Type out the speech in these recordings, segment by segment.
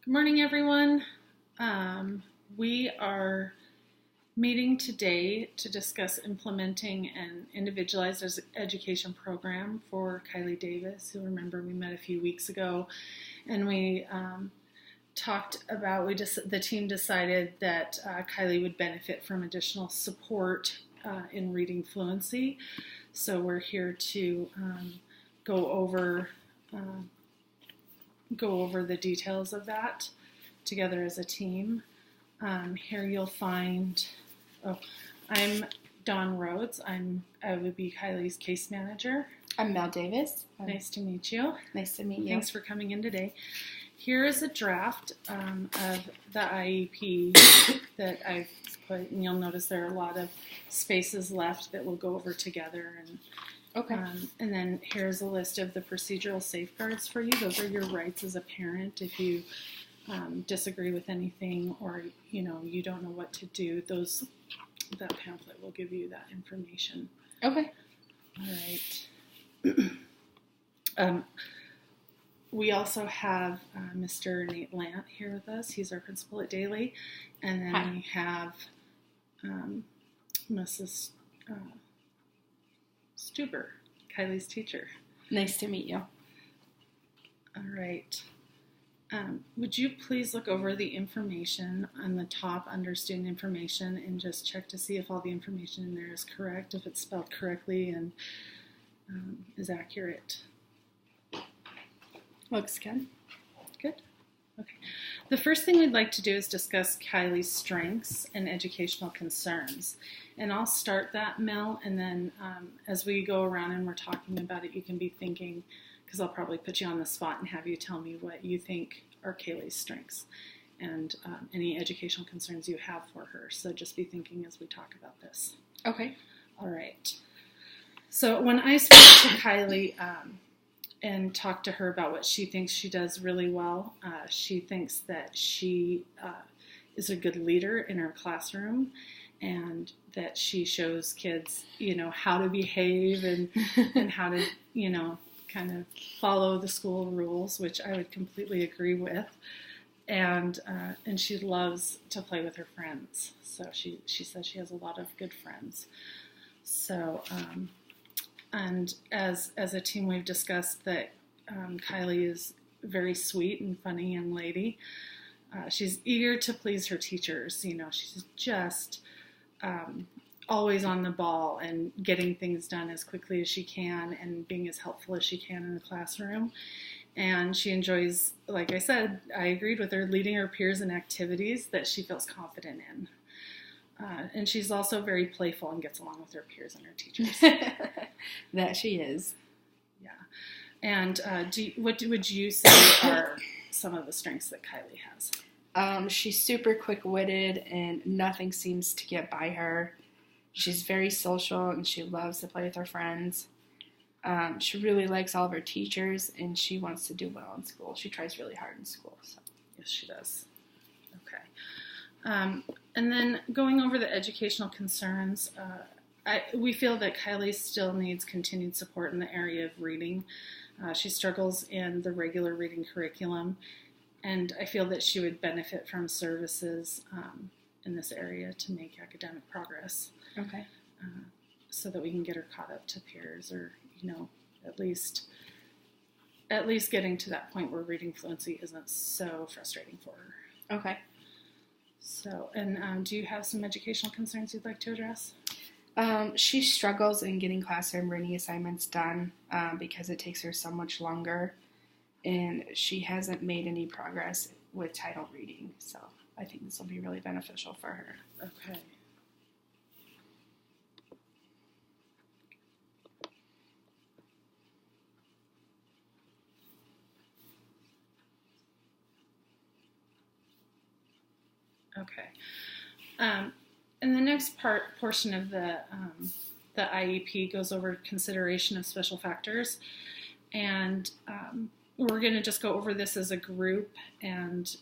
Good morning, everyone. We are meeting today to discuss implementing an individualized education program for Kylie Davis, who, remember, we met a few weeks ago, and we talked about, the team decided that Kylie would benefit from additional support in reading fluency. So we're here to go over the details of that together as a team. Here you'll find, I'm DRhodes. I would be Kylie's case manager. I'm Mel Davis. Nice to meet you. Nice to meet you. Thanks for coming in today. Here is a draft of the IEP that I've put, and you'll notice there are a lot of spaces left that we'll go over together. Okay. And then here's a list of the procedural safeguards for you. Those are your rights as a parent. If you disagree with anything, or you don't know what to do, that pamphlet will give you that information. Okay. All right. We also have Mr. Nate Lant here with us. He's our principal at Daly. And then Hi. we have Mrs. Stuber, Kylie's teacher. Nice to meet you. All right. Would you please look over the information on the top under student information and just check to see if all the information in there is correct, if it's spelled correctly and is accurate? Looks good. Good. Okay. The first thing we'd like to do is discuss Kylie's strengths and educational concerns. And I'll start that, Mel, and then as we go around and we're talking about it, you can be thinking, because I'll probably put you on the spot and have you tell me what you think are Kylie's strengths and any educational concerns you have for her. So just be thinking as we talk about this. Okay. All right. So when I spoke to Kylie and talked to her about what she thinks she does really well, she thinks that she is a good leader in her classroom, and that she shows kids, how to behave and how to, kind of follow the school rules, which I would completely agree with. And she loves to play with her friends. So she says she has a lot of good friends. So, and as a team, we've discussed that Kylie is very sweet and funny young lady. She's eager to please her teachers. She's just always on the ball and getting things done as quickly as she can and being as helpful as she can in the classroom. And she enjoys, like I said, I agreed with her, leading her peers in activities that she feels confident in. And she's also very playful and gets along with her peers and her teachers. That she is. Yeah. And what would you say are some of the strengths that Kylie has? She's super quick-witted and nothing seems to get by her. She's very social and she loves to play with her friends. She really likes all of her teachers and she wants to do well in school. She tries really hard in school. So. Yes, she does. Okay. And then going over the educational concerns, we feel that Kylie still needs continued support in the area of reading. She struggles in the regular reading curriculum, and I feel that she would benefit from services in this area to make academic progress. Okay. So that we can get her caught up to peers, or at least getting to that point where reading fluency isn't so frustrating for her. Okay. So, and do you have some educational concerns you'd like to address? She struggles in getting classroom reading assignments done because it takes her so much longer, and she hasn't made any progress with title reading. So I think this will be really beneficial for her. Okay. Okay. And the next portion of the IEP goes over consideration of special factors, and we're going to just go over this as a group, and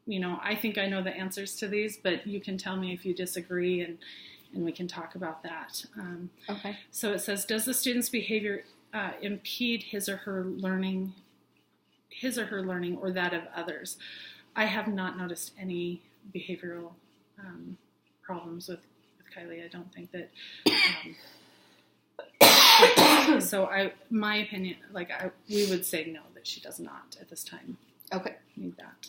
I think I know the answers to these, but you can tell me if you disagree, and we can talk about that. Okay. So it says, does the student's behavior impede his or her learning his or her learning or that of others. I have not noticed any behavioral problems with Kylie. I don't think that. So my opinion, we would say no, that she does not at this time. Okay. Need that.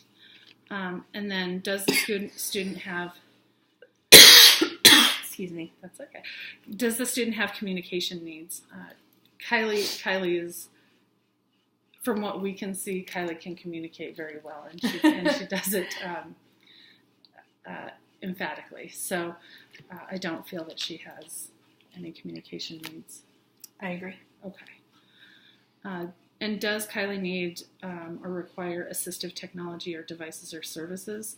And then, does the student have? Excuse me. That's okay. Does the student have communication needs? Kylie is, from what we can see, Kylie can communicate very well, and she does it emphatically. So I don't feel that she has any communication needs. I agree. Okay. And does Kylie need or require assistive technology or devices or services?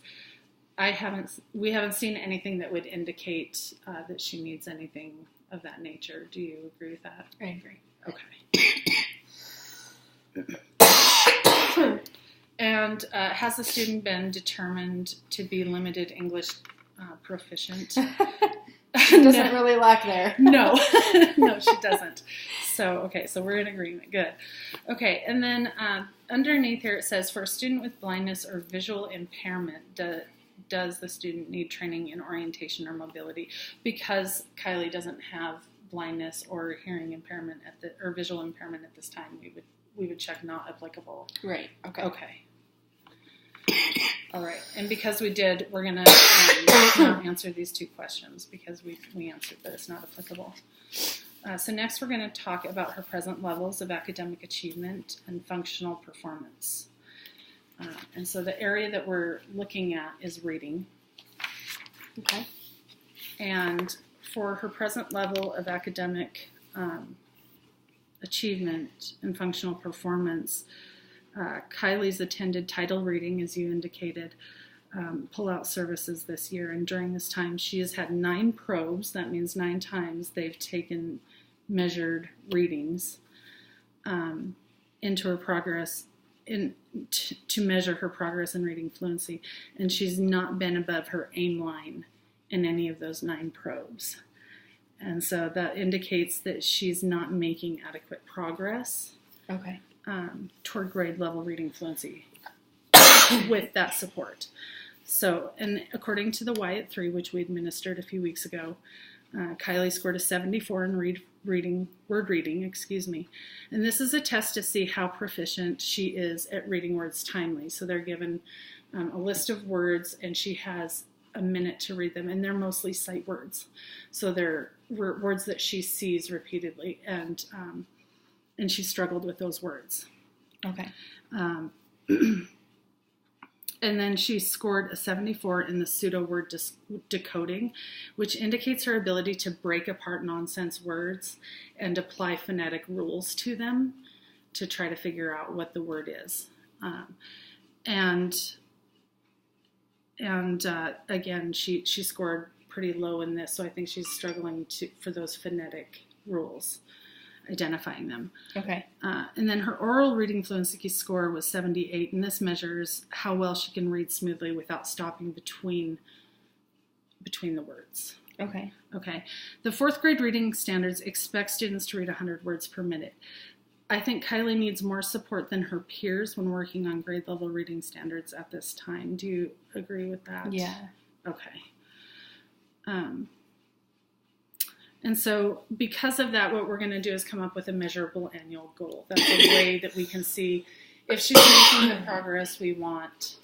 We haven't seen anything that would indicate that she needs anything of that nature. Do you agree with that? I agree. Okay. And has the student been determined to be limited English proficient? She doesn't really lack there. No, she doesn't. So we're in agreement. Good. Okay, and then underneath here it says, for a student with blindness or visual impairment, does the student need training in orientation or mobility? Because Kylie doesn't have blindness or hearing impairment or visual impairment at this time, we would check not applicable. Right. Okay. All right, and because we did, we're going to not answer these two questions because we answered that it's not applicable. So next we're going to talk about her present levels of academic achievement and functional performance. And so the area that we're looking at is reading. Okay. And for her present level of academic achievement and functional performance, Kylie's attended title reading, as you indicated, pull-out services this year. And during this time, she has had 9 probes. That means 9 times they've taken measured readings into her progress, to measure her progress in reading fluency. And she's not been above her aim line in any of those 9 probes. And so that indicates that she's not making adequate progress. Okay. Toward grade level reading fluency with that support. So, and according to the Y-3, which we administered a few weeks ago, Kylie scored a 74 in word reading, and this is a test to see how proficient she is at reading words timely. So they're given a list of words, and she has a minute to read them, and they're mostly sight words. So they're words that she sees repeatedly, and she struggled with those words. Okay. And then she scored a 74 in the pseudo word decoding, which indicates her ability to break apart nonsense words and apply phonetic rules to them to try to figure out what the word is. Again, she scored pretty low in this, so I think she's struggling for those phonetic rules, identifying them. Okay. And then her oral reading fluency score was 78, and this measures how well she can read smoothly without stopping between the words. Okay. Okay. The 4th grade reading standards expect students to read 100 words per minute. I think Kylie needs more support than her peers when working on grade level reading standards at this time. Do you agree with that? Yeah. Okay. And so because of that, what we're going to do is come up with a measurable annual goal. That's a way that we can see if she's making the progress we want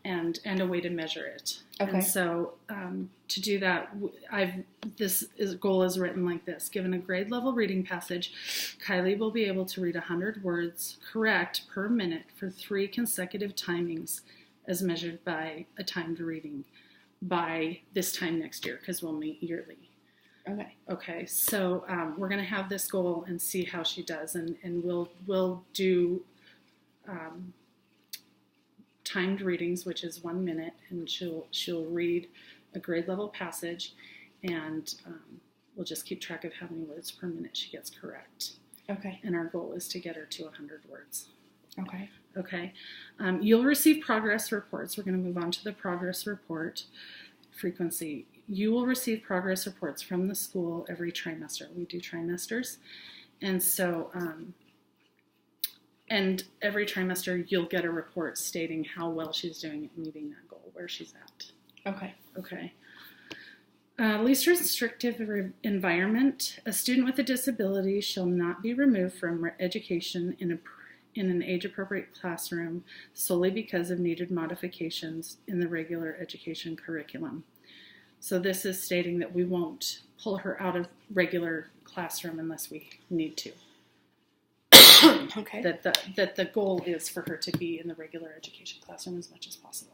and a way to measure it. Okay. And so to do that, goal is written like this. Given a grade level reading passage, Kylie will be able to read 100 words correct per minute for 3 consecutive timings as measured by a timed reading by this time next year, because we'll meet yearly. Okay, so we're going to have this goal and see how she does, and we'll do timed readings, which is 1 minute, and she'll read a grade level passage, and we'll just keep track of how many words per minute she gets correct. Okay. And our goal is to get her to 100 words. Okay. You'll receive progress reports. We're going to move on to the progress report frequency. You will receive progress reports from the school every trimester. We do trimesters. And so And every trimester, you'll get a report stating how well she's doing at meeting that goal, where she's at. Okay. Okay. Least restrictive environment. A student with a disability shall not be removed from education in an age-appropriate classroom solely because of needed modifications in the regular education curriculum. So this is stating that we won't pull her out of regular classroom unless we need to. Okay. That the goal is for her to be in the regular education classroom as much as possible,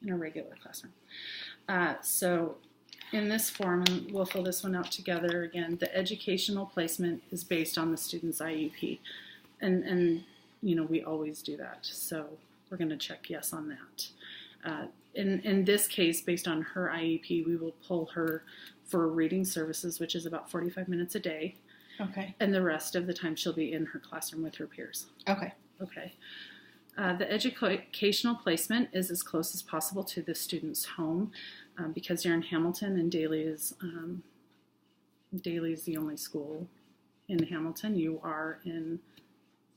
in a regular classroom. So in this form, and we'll fill this one out together again, the educational placement is based on the student's IEP. And you know, we always do that. So we're going to check yes on that. In this case, based on her IEP, we will pull her for reading services, which is about 45 minutes a day. Okay. And the rest of the time she'll be in her classroom with her peers. Okay. Okay. The educational placement is as close as possible to the student's home because you're in Hamilton and Daly is the only school in Hamilton. You are in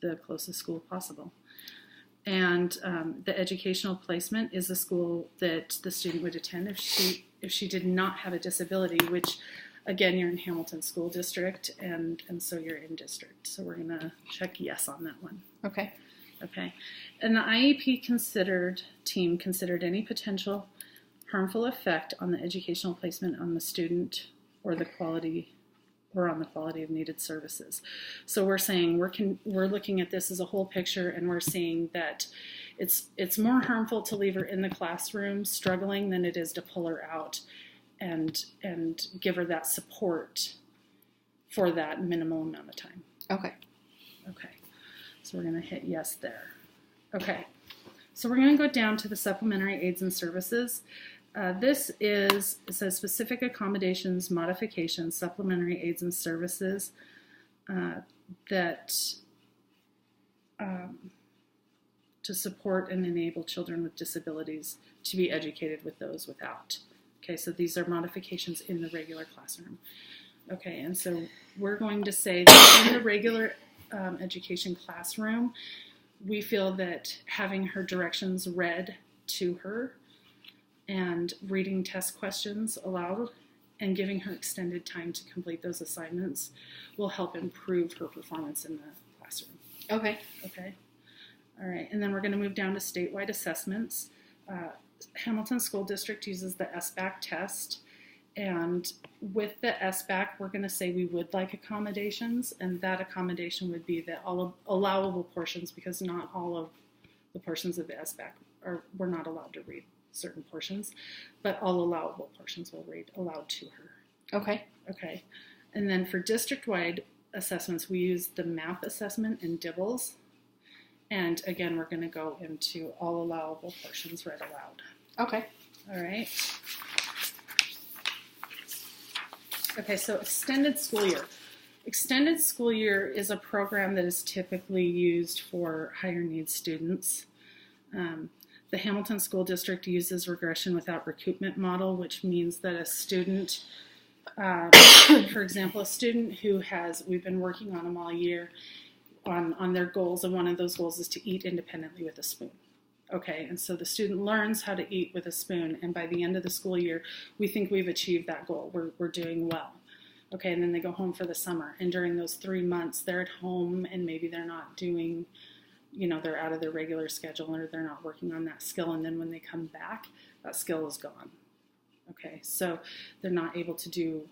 the closest school possible. And the educational placement is the school that the student would attend if she did not have a disability, which again, you're in Hamilton School District, and so you're in district. So we're going to check yes on that one. Okay. Okay. And the IEP team considered any potential harmful effect on the educational placement on the student or the quality of needed services. So we're saying we're looking at this as a whole picture, and we're seeing that it's more harmful to leave her in the classroom struggling than it is to pull her out and give her that support for that minimal amount of time. Okay. Okay. So we're going to hit yes there. Okay. So we're going to go down to the supplementary aids and services. It says specific accommodations, modifications, supplementary aids and services to support and enable children with disabilities to be educated with those without. Okay, so these are modifications in the regular classroom. Okay, and so we're going to say that in the regular education classroom, we feel that having her directions read to her and reading test questions aloud and giving her extended time to complete those assignments will help improve her performance in the classroom. Okay. Okay. All right, and then we're going to move down to statewide assessments. Hamilton School District uses the SBAC test, and with the SBAC, we're going to say we would like accommodations, and that accommodation would be that all allowable portions, because not all of the portions of the SBAC we're not allowed to read certain portions, but all allowable portions will read aloud to her. Okay. Okay, and then for district-wide assessments, we use the MAP assessment and DIBELS. And again, we're going to go into all allowable portions read aloud. Okay. All right. Okay, so extended school year. Extended school year is a program that is typically used for higher needs students. The Hamilton School District uses regression without recoupment model, which means that a student, for example, a student who we've been working on them all year, on their goals, and one of those goals is to eat independently with a spoon. Okay, and so the student learns how to eat with a spoon, and by the end of the school year, we think we've achieved that goal. We're doing well. Okay, and then they go home for the summer, and during those 3 months, they're at home, and maybe they're not doing, they're out of their regular schedule, or they're not working on that skill, and then when they come back, that skill is gone. Okay, so they're not able to do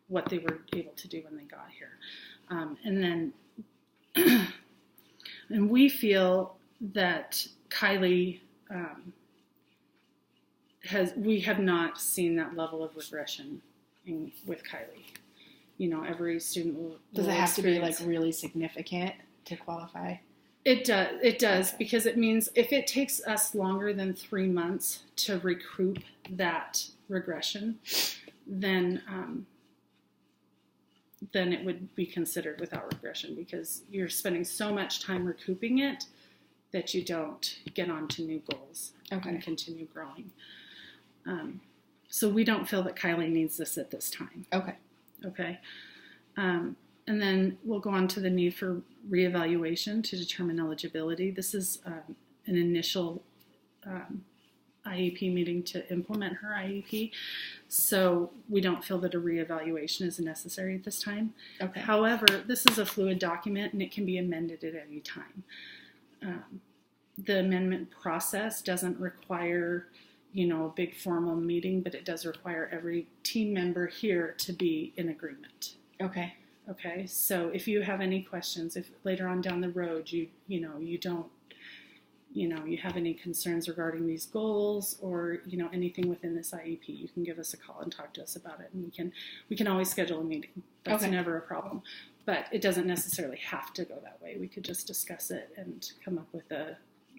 what they were able to do when they got here. And we feel that Kylie we have not seen that level of regression with Kylie. Every student will Does it have to be like really significant to qualify? It does, okay. Because it means if it takes us longer than 3 months to recoup that regression, then it would be considered without regression, because you're spending so much time recouping it that you don't get on to new goals and continue growing. So we don't feel that Kylie needs this at this time. Okay. Okay. And then we'll go on to the need for reevaluation to determine eligibility. This is an initial IEP meeting to implement her IEP. So we don't feel that a reevaluation is necessary at this time. Okay. However, this is a fluid document and it can be amended at any time. The amendment process doesn't require, a big formal meeting, but it does require every team member here to be in agreement. Okay. Okay, so if you have any questions, if later on down the road you have any concerns regarding these goals or anything within this IEP, you can give us a call and talk to us about it, and we can always schedule a meeting. That's never a problem, but it doesn't necessarily have to go that way. We could just discuss it and come up with an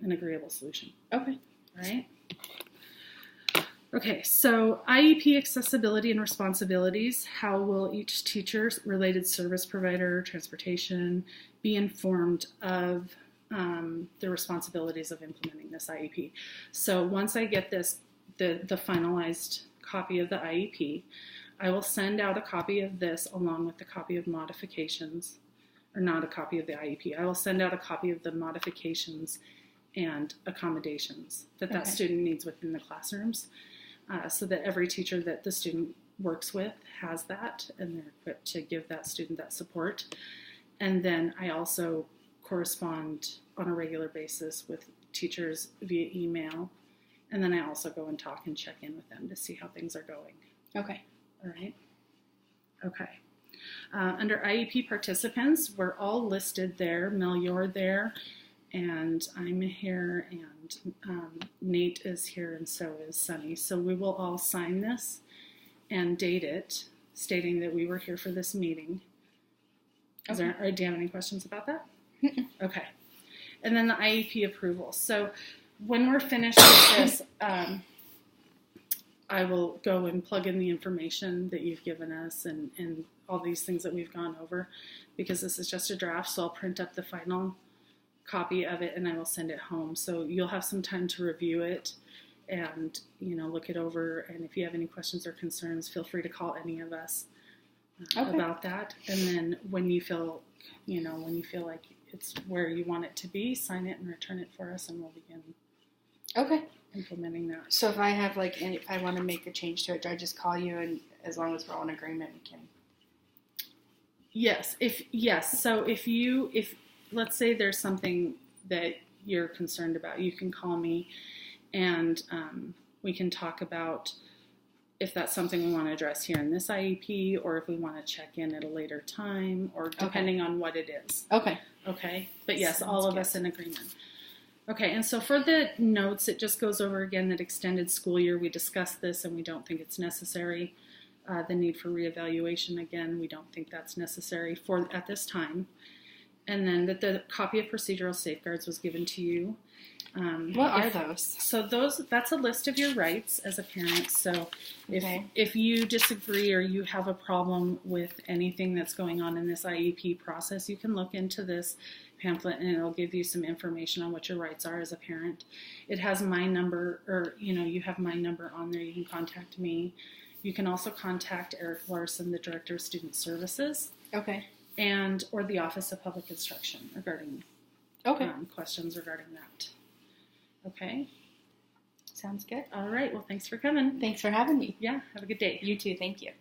agreeable solution. Okay. All right. Okay, so IEP accessibility and responsibilities. How will each teacher, related service provider, transportation be informed of the responsibilities of implementing this IEP? So once I get the finalized copy of the IEP, I will send out a copy of this along with the copy of modifications, or not a copy of the IEP. I will send out a copy of the modifications and accommodations that student needs within the classrooms. So that every teacher that the student works with has that, and they're equipped to give that student that support. And then I also correspond on a regular basis with teachers via email, and then I also go and talk and check in with them to see how things are going. Okay. All right. Okay. Under IEP participants, we're all listed there. Mel, you're there, and I'm here, and Nate is here, and so is Sunny. So we will all sign this and date it, stating that we were here for this meeting. Do you have any questions about that? Okay. And then the IEP approval. So when we're finished with this, I will go and plug in the information that you've given us and all these things that we've gone over, because this is just a draft. So I'll print up the final copy of it and I will send it home. So you'll have some time to review it and look it over. And if you have any questions or concerns, feel free to call any of us about that. And then when you feel like it's where you want it to be, sign it and return it for us, and we'll begin implementing that. So if I have if I want to make a change to it, do I just call you, and as long as we're all in agreement, we can? Yes. So if let's say there's something that you're concerned about, you can call me, and we can talk about if that's something we want to address here in this IEP, or if we want to check in at a later time, or depending on what it is. Okay. But yes, all of us in agreement. Okay, and so for the notes, it just goes over again that extended school year, we discussed this and we don't think it's necessary. The need for reevaluation, again, we don't think that's necessary at this time. And then that the copy of procedural safeguards was given to you. What are those? So that's a list of your rights as a parent. So if you disagree or you have a problem with anything that's going on in this IEP process, you can look into this pamphlet and it'll give you some information on what your rights are as a parent. It has my number, or you have my number on there. You can contact me. You can also contact Eric Larson, the Director of Student Services. Or the Office of Public Instruction regarding questions regarding that. Okay. Sounds good. All right. Well, thanks for coming. Thanks for having me. Yeah. Have a good day. You too. Thank you.